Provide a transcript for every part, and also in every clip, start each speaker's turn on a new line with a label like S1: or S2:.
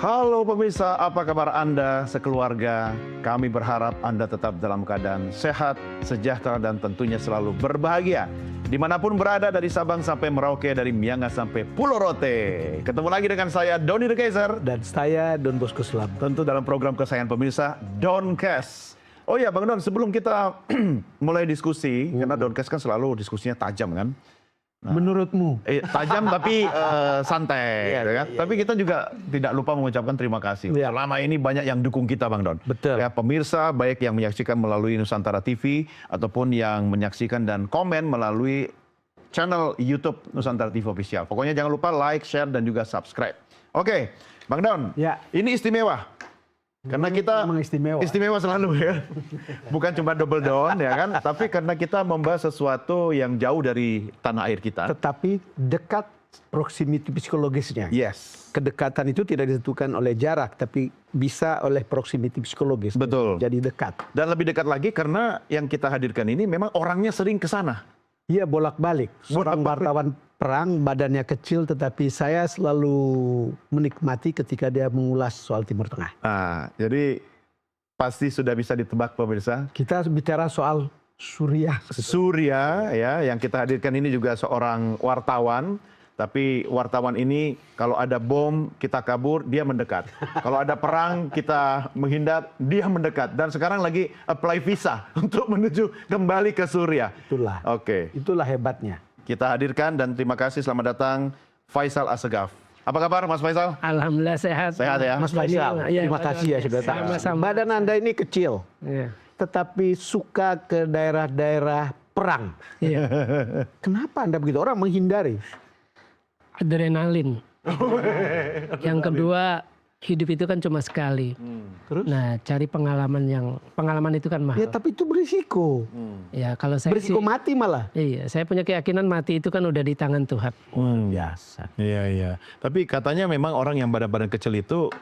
S1: Halo pemirsa, apa kabar Anda sekeluarga? Kami berharap Anda tetap dalam keadaan sehat, sejahtera, dan tentunya selalu berbahagia. Dimanapun berada, dari Sabang sampai Merauke, dari Miangas sampai Pulau Rote. Ketemu lagi dengan saya, Doni The Kaiser.
S2: Dan saya, Don Bosco Selam.
S1: Tentu dalam program kesayangan pemirsa, Doncast. Oh ya Bang Don, sebelum kita mulai diskusi, karena Doncast kan selalu diskusinya tajam kan?
S2: Nah, menurutmu?
S1: Tajam tapi santai, ya kan? Tapi kita juga tidak lupa mengucapkan terima kasih. Selama ini banyak yang dukung kita, Bang Don.
S2: Betul.
S1: Ya, pemirsa, baik yang menyaksikan melalui Nusantara TV, ataupun yang menyaksikan dan komen melalui channel YouTube Nusantara TV Official. Pokoknya jangan lupa like, share, dan juga subscribe. Oke, Bang Don, ini istimewa. Karena kita istimewa selalu ya, bukan cuma double down ya kan, tapi karena kita membahas sesuatu yang jauh dari tanah air kita.
S2: Tetapi dekat proximity psikologisnya.
S1: Yes.
S2: Kedekatan itu tidak ditentukan oleh jarak, tapi bisa oleh proximity psikologis.
S1: Betul.
S2: Jadi dekat.
S1: Dan lebih dekat lagi karena yang kita hadirkan ini memang orangnya sering ke sana.
S2: Iya, bolak-balik. Seorang wartawan perang, badannya kecil, tetapi saya selalu menikmati ketika dia mengulas soal Timur Tengah.
S1: Nah, jadi pasti sudah bisa ditebak pemirsa.
S2: Kita bicara soal Suriah.
S1: Suriah ya, yang kita hadirkan ini juga seorang wartawan. Tapi wartawan ini kalau ada bom kita kabur, dia mendekat. Kalau ada perang kita menghindar, dia mendekat. Dan sekarang lagi apply visa untuk menuju kembali ke Suriah.
S2: Itulah.
S1: Oke.
S2: Itulah hebatnya.
S1: Kita hadirkan dan terima kasih, selamat datang Faisal Assegaf. Apa kabar Mas Faisal?
S3: Alhamdulillah sehat.
S1: Sehat ya?
S2: Mas Faisal, terima kasih ya sudah datang. Badan Anda ini kecil, tetapi suka ke daerah-daerah perang.
S3: Iya.
S2: Kenapa Anda begitu? Orang menghindari.
S3: Adrenalin. Yang kedua, hidup itu kan cuma sekali.
S2: Terus?
S3: Nah, cari pengalaman itu kan mahal.
S2: Ya, tapi itu berisiko.
S3: Ya, kalau saya
S2: Berisiko mati malah.
S3: Iya, saya punya keyakinan mati itu kan udah di tangan Tuhan.
S2: Biasa.
S1: Iya, iya. Tapi katanya memang orang yang badan-badan kecil itu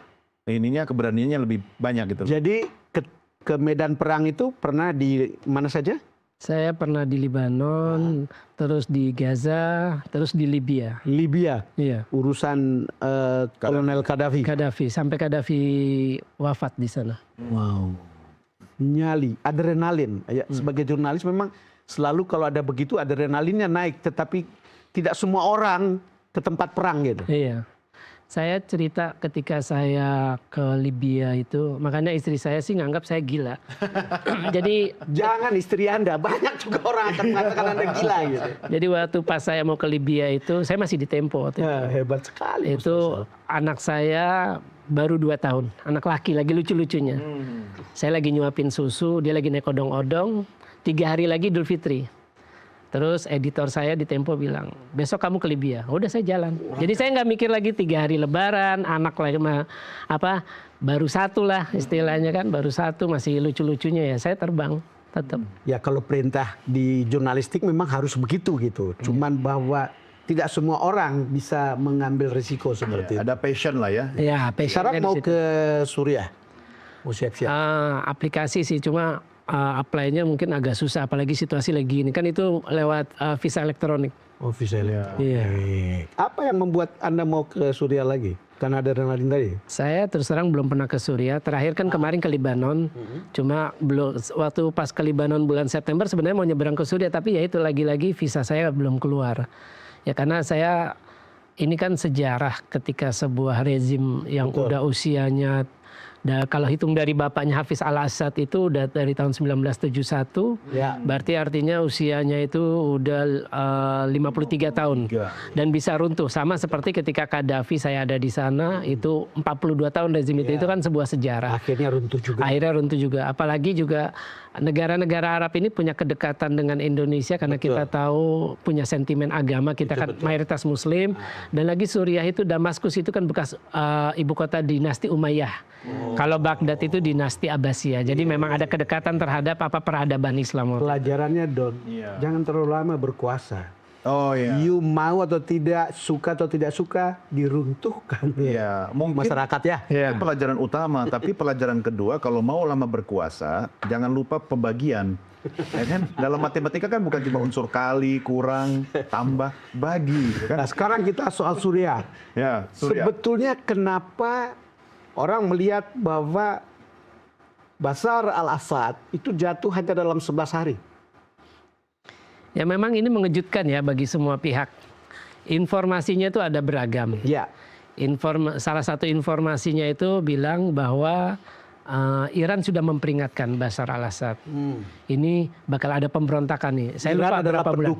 S1: ininya keberaniannya lebih banyak gitu.
S2: Jadi ke medan perang itu pernah di mana saja?
S3: Saya pernah di Lebanon, terus di Gaza, terus di Libya.
S2: Libya.
S3: Iya.
S2: Urusan Kolonel Gaddafi.
S3: Gaddafi, sampai Gaddafi wafat di sana.
S2: Wow. Nyali, adrenalin. Ya, sebagai jurnalis memang selalu kalau ada begitu adrenalinnya naik, tetapi tidak semua orang ke tempat perang gitu.
S3: Iya. Saya cerita ketika saya ke Libya itu, makanya istri saya sih nganggap saya gila. Jadi
S2: jangan istri Anda, banyak juga orang akan mengatakan Anda gila gitu.
S3: Jadi waktu pas saya mau ke Libya itu, saya masih di Tempo.
S2: Ya, hebat sekali.
S3: Itu anak saya baru 2 tahun, anak laki lagi lucu-lucunya. Saya lagi nyuapin susu, dia lagi naik odong-odong. 3 hari lagi Idul Fitri. Terus editor saya di Tempo bilang, besok kamu ke Libya. Udah saya jalan. Jadi saya nggak mikir lagi 3 hari Lebaran, anak lagi baru 1 lah istilahnya kan, baru 1 masih lucu-lucunya ya. Saya terbang tetap.
S2: Ya kalau perintah di jurnalistik memang harus begitu gitu. Cuman bahwa tidak semua orang bisa mengambil risiko seperti itu.
S1: Ada passion lah ya.
S3: Ya,
S2: Syarat mau ke Suriah, mau siap-siap.
S3: Aplikasi sih, cuma apply-nya mungkin agak susah, apalagi situasi lagi gini kan, itu lewat visa elektronik.
S2: Oh, visa elektronik.
S3: Iya.
S2: Apa yang membuat Anda mau ke Suriah lagi? Karena ada adrenalin tadi.
S3: Saya terus terang belum pernah ke Suriah. Terakhir kan kemarin ke Lebanon. Cuma belum, waktu pas ke Lebanon bulan September sebenarnya mau nyebrang ke Suriah, tapi ya itu lagi-lagi visa saya belum keluar. Ya karena saya ini kan sejarah ketika sebuah rezim yang udah usianya, kalau hitung dari bapaknya Hafiz al-Assad itu udah dari tahun 1971, berarti artinya usianya itu udah 53 tahun. Dan bisa runtuh, sama seperti ketika Gaddafi saya ada di sana, itu 42 tahun rezim itu kan sebuah sejarah.
S2: Akhirnya runtuh juga.
S3: Akhirnya runtuh juga, apalagi juga negara-negara Arab ini punya kedekatan dengan Indonesia karena kita tahu punya sentimen agama, kita kan mayoritas Muslim. Dan lagi Suriah itu, Damaskus itu kan bekas ibu kota dinasti Umayyah. Kalau Baghdad itu dinasti Abbasiyah. Jadi memang ada kedekatan terhadap peradaban Islam.
S2: Pelajarannya Don, jangan terlalu lama berkuasa.
S1: Oh iya.
S2: You mau atau tidak, suka atau tidak suka, diruntuhkan.
S1: Iya, mungkin
S2: masyarakat ya.
S1: Iya, pelajaran utama. Tapi pelajaran kedua, kalau mau lama berkuasa, jangan lupa pembagian. Ya kan? Dalam matematika kan bukan cuma unsur kali, kurang, tambah, bagi. Kan?
S2: Nah, sekarang kita soal Suriah.
S1: Ya, Suriah.
S2: Sebetulnya kenapa orang melihat bahwa Bashar al-Assad itu jatuh hanya dalam 11 hari.
S3: Ya memang ini mengejutkan ya bagi semua pihak. Informasinya itu ada beragam.
S2: Ya.
S3: Salah satu informasinya itu bilang bahwa Iran sudah memperingatkan Bashar al-Assad. Ini bakal ada pemberontakan nih. Saya lupa berapa bulan.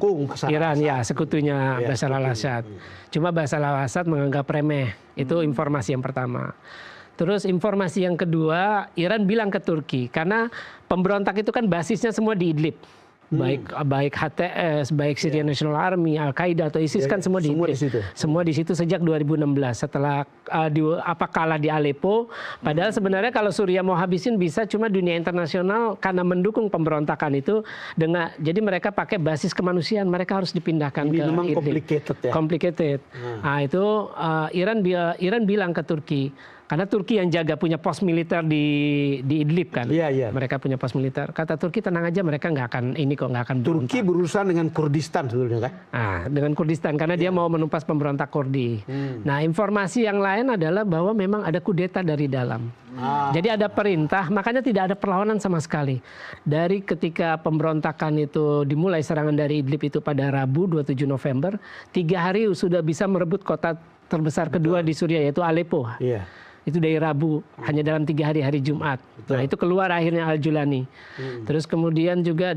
S3: Iran ya sekutunya Bashar al-Assad. Cuma Bashar al-Assad menganggap remeh. Itu informasi yang pertama. Terus informasi yang kedua, Iran bilang ke Turki karena pemberontak itu kan basisnya semua di Idlib. Baik HTS, baik Syrian National Army, Al-Qaeda atau ISIS kan semua di Idlib. Semua di situ sejak 2016 setelah kalah di Aleppo. Padahal sebenarnya kalau Suriah mau habisin bisa, cuma dunia internasional karena mendukung pemberontakan itu jadi mereka pakai basis kemanusiaan, mereka harus dipindahkan ke
S2: memang
S3: Idlib.
S2: complicated ya.
S3: Complicated. Nah itu Iran bilang ke Turki. Karena Turki yang jaga punya pos militer di Idlib kan, mereka punya pos militer. Kata Turki tenang aja, mereka nggak akan
S2: Turki berurusan dengan Kurdistan sebetulnya kan?
S3: Nah, dengan Kurdistan karena dia mau menumpas pemberontak Kurdi. Nah, informasi yang lain adalah bahwa memang ada kudeta dari dalam. Jadi ada perintah, makanya tidak ada perlawanan sama sekali. Dari ketika pemberontakan itu dimulai, serangan dari Idlib itu pada Rabu 27 November, 3 hari sudah bisa merebut kota terbesar kedua di Suriah yaitu Aleppo. Itu dari Rabu, hanya dalam 3 hari Jumat. Nah itu keluar akhirnya Al-Julani. Terus kemudian juga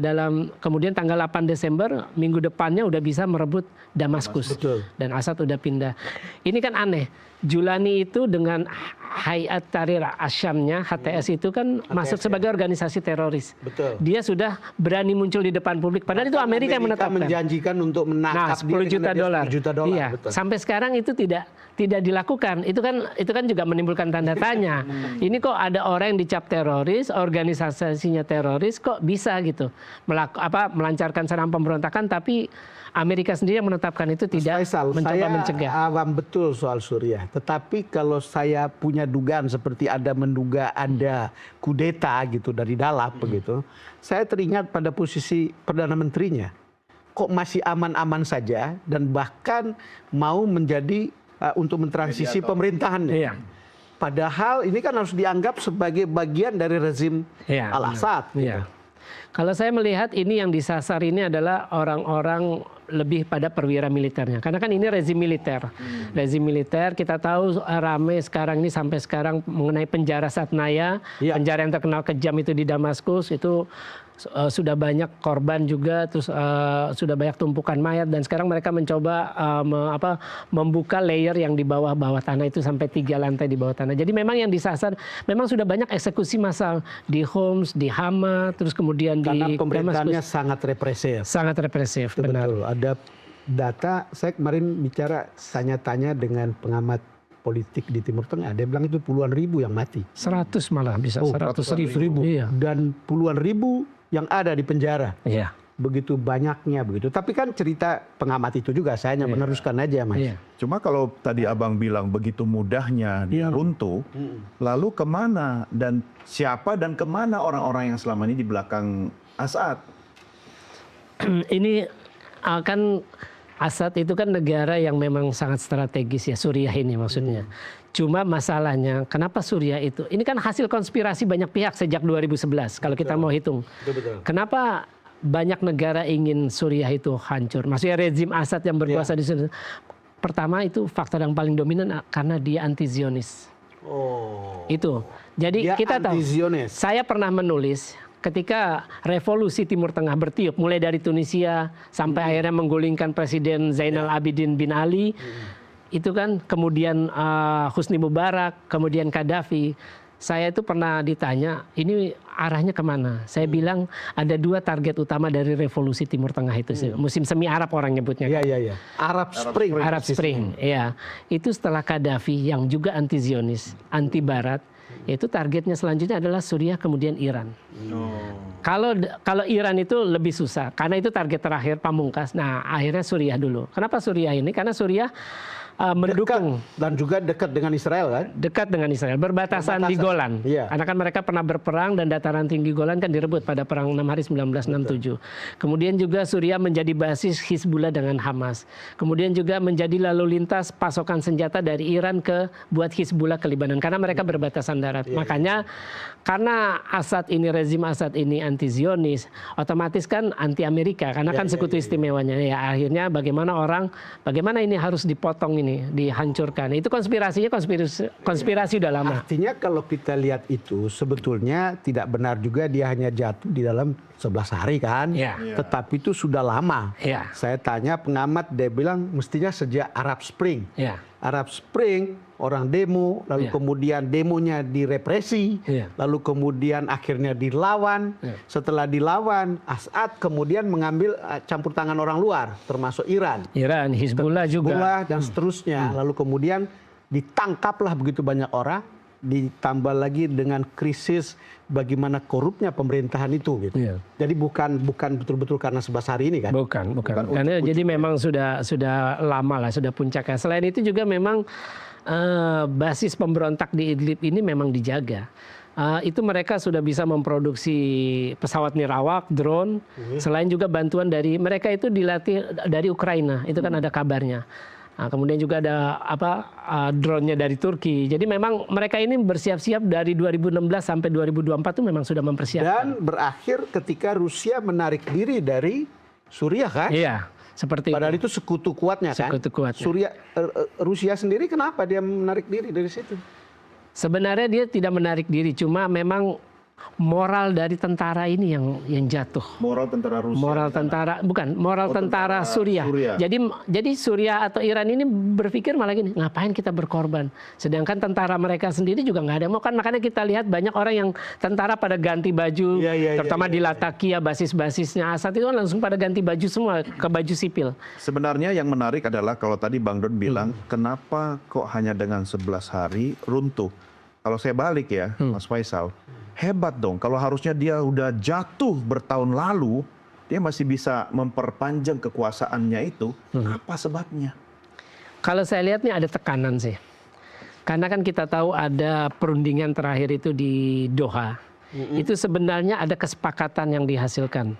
S3: kemudian tanggal 8 Desember, minggu depannya udah bisa merebut Damaskus. Dan Assad udah pindah. Ini kan aneh, Julani itu dengan Hayat Tahrir Asyamnya, HTS itu kan masuk sebagai organisasi teroris. Dia sudah berani muncul di depan publik. Padahal itu Amerika yang menetapkan.
S2: Menjanjikan untuk menangkap
S3: $10 juta. Iya.
S2: Betul.
S3: Sampai sekarang itu tidak dilakukan. Itu kan juga menimbulkan tanda tanya. Ini kok ada orang yang dicap teroris, organisasinya teroris, kok bisa gitu melancarkan serangan pemberontakan, tapi Amerika sendiri yang menetapkan itu tidak mencoba mencegah.
S2: Saya awam betul soal Suriah. Tetapi kalau saya punya dugaan seperti menduga ada kudeta gitu dari dalam begitu, saya teringat pada posisi Perdana Menterinya. Kok masih aman-aman saja dan bahkan mau menjadi untuk mentransisi pemerintahannya. Padahal ini kan harus dianggap sebagai bagian dari rezim Al-Assad.
S3: Kalau saya melihat ini yang disasar ini adalah orang-orang lebih pada perwira militernya. Karena kan ini rezim militer. Rezim militer kita tahu ramai sekarang ini sampai sekarang mengenai penjara Satnaya. Penjara yang terkenal kejam itu di Damaskus itu sudah banyak korban juga, terus sudah banyak tumpukan mayat, dan sekarang mereka mencoba membuka layer yang di bawah tanah itu sampai 3 lantai di bawah tanah. Jadi memang yang disasar memang sudah banyak eksekusi massal di Homs, di Hama, terus kemudian
S2: karena
S3: di
S2: pemerintahannya sangat represif.
S3: Sangat represif, benar.
S2: Betul. Ada data, saya kemarin bicara tanya-tanya dengan pengamat politik di Timur Tengah, dia bilang itu puluhan ribu yang mati.
S3: 100 malah bisa, 100 ribu. Iya.
S2: Dan puluhan ribu yang ada di penjara.
S3: Iya.
S2: Begitu banyaknya begitu. Tapi kan cerita pengamat itu juga, saya hanya meneruskan aja, Mas.
S3: Iya.
S1: Cuma kalau tadi Abang bilang begitu mudahnya dia runtuh, lalu kemana dan siapa dan kemana orang-orang yang selama ini di belakang Assad?
S3: Ini kan Assad itu kan negara yang memang sangat strategis ya, Suriah ini maksudnya. Cuma masalahnya kenapa Suriah itu? Ini kan hasil konspirasi banyak pihak sejak 2011 kalau kita mau hitung. Kenapa banyak negara ingin Suriah itu hancur? Maksudnya rezim Assad yang berkuasa di Suriah. Pertama itu faktor yang paling dominan karena dia anti Zionis. Itu. Jadi
S2: dia
S3: kita tahu. Saya pernah menulis ketika revolusi Timur Tengah bertiup mulai dari Tunisia sampai akhirnya menggulingkan Presiden Zainal Abidin bin Ali, itu kan kemudian Husni Mubarak, kemudian Gaddafi. Saya itu pernah ditanya, ini arahnya kemana? Saya bilang ada 2 target utama dari revolusi Timur Tengah itu. Musim semi Arab orang nyebutnya.
S2: Arab Spring.
S3: Arab Spring, ya. Itu setelah Gaddafi yang juga anti Zionis, anti Barat. Itu targetnya selanjutnya adalah Suriah kemudian Iran. Kalau Iran itu lebih susah karena itu target terakhir pamungkas. Nah, akhirnya Suriah dulu. Kenapa Suriah ini? Karena Suriah mendukung
S2: dan juga dekat dengan Israel kan?
S3: Dekat dengan Israel, berbatasan di Golan.
S2: Iya.
S3: Karena kan mereka pernah berperang dan dataran tinggi Golan kan direbut pada perang 6 hari 1967. Kemudian juga Suriah menjadi basis Hizbullah dengan Hamas. Kemudian juga menjadi lalu lintas pasokan senjata dari Iran buat Hizbullah ke Lebanon karena mereka berbatasan darat. Makanya karena rezim Assad ini anti Zionis, otomatis kan anti Amerika karena kan sekutu istimewanya. Ya akhirnya bagaimana ini harus dipotong ini, dihancurkan. Itu konspirasi udah lama.
S2: Artinya kalau kita lihat itu sebetulnya tidak benar juga dia hanya jatuh di dalam 11 hari kan. Tetapi itu sudah lama. Saya tanya pengamat, dia bilang mestinya sejak Arab Spring. Arab Spring orang demo, lalu kemudian demonya direpresi, lalu kemudian akhirnya dilawan. Setelah dilawan, Assad kemudian mengambil campur tangan orang luar, termasuk Iran,
S3: Hizbullah juga,
S2: dan seterusnya. Lalu kemudian ditangkaplah begitu banyak orang, ditambah lagi dengan krisis bagaimana korupnya pemerintahan itu gitu. Jadi bukan betul-betul karena 11 hari ini kan?
S3: Bukan. Karena jadi memang sudah lama lah, sudah puncaknya. Selain itu juga memang basis pemberontak di Idlib ini memang dijaga. Itu mereka sudah bisa memproduksi pesawat nirawak, drone. Selain juga bantuan dari mereka itu dilatih dari Ukraina, itu kan ada kabarnya. Kemudian juga ada drone-nya dari Turki. Jadi memang mereka ini bersiap-siap dari 2016 sampai 2024 itu memang sudah mempersiapkan.
S2: Dan berakhir ketika Rusia menarik diri dari Suriah kan?
S3: Iya, seperti
S2: padahal itu sekutu kuatnya kan?
S3: Sekutu kuatnya.
S2: Rusia sendiri kenapa dia menarik diri dari situ?
S3: Sebenarnya dia tidak menarik diri, cuma memang moral dari tentara ini yang jatuh.
S1: Moral tentara Rusia.
S3: Moral tentara Suriah. Jadi Suriah atau Iran ini berpikir malah gini, ngapain kita berkorban? Sedangkan tentara mereka sendiri juga nggak ada mau kan, makanya kita lihat banyak orang yang tentara pada ganti baju, terutama di Latakia basis-basisnya Assad itu kan langsung pada ganti baju semua ke baju sipil.
S1: Sebenarnya yang menarik adalah kalau tadi Bang Don bilang, kenapa kok hanya dengan 11 hari runtuh? Kalau saya balik ya, Mas Faisal, hebat dong. Kalau harusnya dia udah jatuh bertahun lalu, dia masih bisa memperpanjang kekuasaannya itu. Apa sebabnya?
S3: Kalau saya lihat nih ada tekanan sih. Karena kan kita tahu ada perundingan terakhir itu di Doha. Itu sebenarnya ada kesepakatan yang dihasilkan.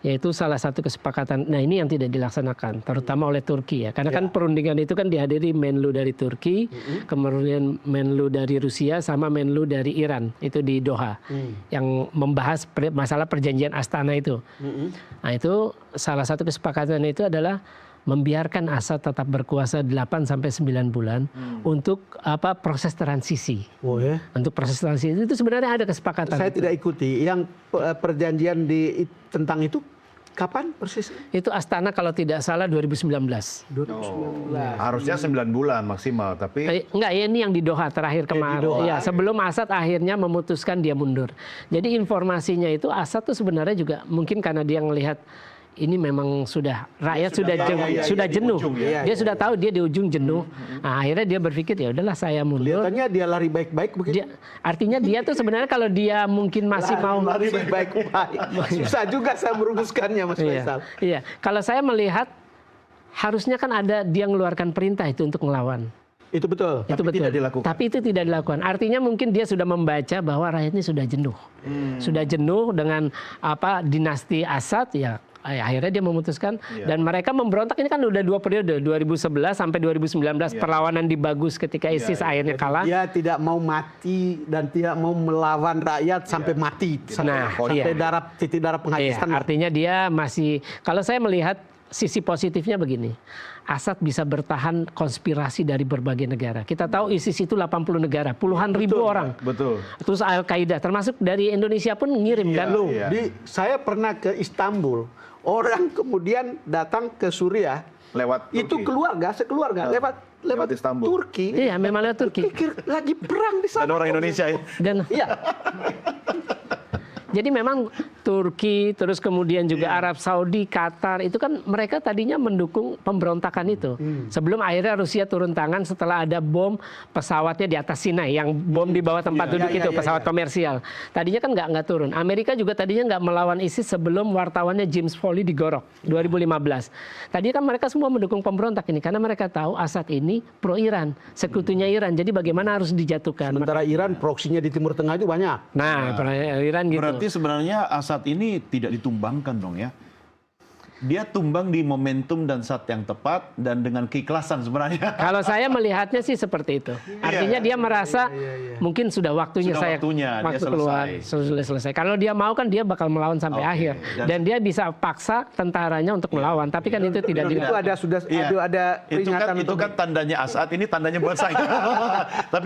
S3: Yaitu salah satu kesepakatan, nah ini yang tidak dilaksanakan, terutama oleh Turki ya. Karena kan perundingan itu kan dihadiri Menlu dari Turki, kemudian Menlu dari Rusia, sama Menlu dari Iran, itu di Doha. Yang membahas masalah perjanjian Astana itu. Nah itu salah satu kesepakatan itu adalah membiarkan Assad tetap berkuasa 8-9 bulan untuk proses transisi. Untuk proses transisi itu sebenarnya ada kesepakatan.
S2: Saya tidak ikuti. Yang perjanjian tentang itu kapan persis?
S3: Itu Astana kalau tidak salah 2019.
S1: Harusnya 9 bulan maksimal, tapi
S3: enggak, ya ini yang di Doha terakhir kemarin. Ya, sebelum Assad akhirnya memutuskan dia mundur. Jadi informasinya itu Assad tuh sebenarnya juga mungkin karena dia ngelihat ini memang rakyat sudah jenuh. Dia sudah tahu dia di ujung jenuh. Nah, akhirnya dia berpikir ya udahlah saya mundur.
S2: Kelihatannya dia lari baik-baik begitu.
S3: Artinya dia tuh sebenarnya kalau dia mungkin masih mau
S2: lari baik-baik. Susah juga saya merumuskannya Mas Faisal.
S3: Iya, kalau saya melihat harusnya kan ada dia mengeluarkan perintah itu untuk melawan.
S2: Itu betul.
S3: Tapi itu tidak dilakukan. Artinya mungkin dia sudah membaca bahwa rakyat ini sudah jenuh. Sudah jenuh dengan dinasti Assad ya. Akhirnya dia memutuskan dan mereka memberontak ini kan udah 2 periode 2011 sampai 2019 perlawanan di Bagus ketika ISIS akhirnya kalah.
S2: Dia tidak mau mati dan tidak mau melawan rakyat sampai mati sampai titik darah penghabisan.
S3: Artinya dia masih, kalau saya melihat sisi positifnya begini. Assad bisa bertahan konspirasi dari berbagai negara. Kita tahu ISIS itu 80 negara, puluhan ribu orang. Terus Al-Qaeda termasuk dari Indonesia pun ngirim kan.
S2: Saya pernah ke Istanbul. Orang kemudian datang ke Suriah
S1: lewat Turki.
S2: Itu sekeluarga lewat
S1: Istanbul.
S2: Turki.
S3: Iya, memang lewat Turki.
S2: Pikir lagi perang di sana.
S1: Dan orang Indonesia ya.
S3: Jadi memang Turki, terus kemudian juga Arab Saudi, Qatar, itu kan mereka tadinya mendukung pemberontakan itu. Sebelum akhirnya Rusia turun tangan setelah ada bom pesawatnya di atas Sinai, yang bom di bawah tempat duduk itu, pesawat komersial. Tadinya kan nggak turun. Amerika juga tadinya nggak melawan ISIS sebelum wartawannya James Foley digorok 2015. Tadinya kan mereka semua mendukung pemberontak ini karena mereka tahu Assad ini pro Iran, sekutunya Iran. Jadi bagaimana harus dijatuhkan.
S2: Sementara Iran proksinya di Timur Tengah itu banyak.
S3: Nah, Iran gitu.
S1: Berarti sebenarnya Assad ini tidak ditumbangkan dong ya. Dia tumbang di momentum dan saat yang tepat dan dengan keikhlasan sebenarnya.
S3: Kalau saya melihatnya sih seperti itu. Artinya dia merasa mungkin sudah waktunya
S1: Sudah waktunya, dia
S3: waktu keluar, selesai. Kalau dia mau kan dia bakal melawan sampai akhir. Dan dia bisa paksa tentaranya untuk melawan. Tapi kan itu tidak
S2: Itu ada
S3: dilakukan.
S2: ada peringatan
S1: itu kan tandanya Assad, ini tandanya buat saya. Tapi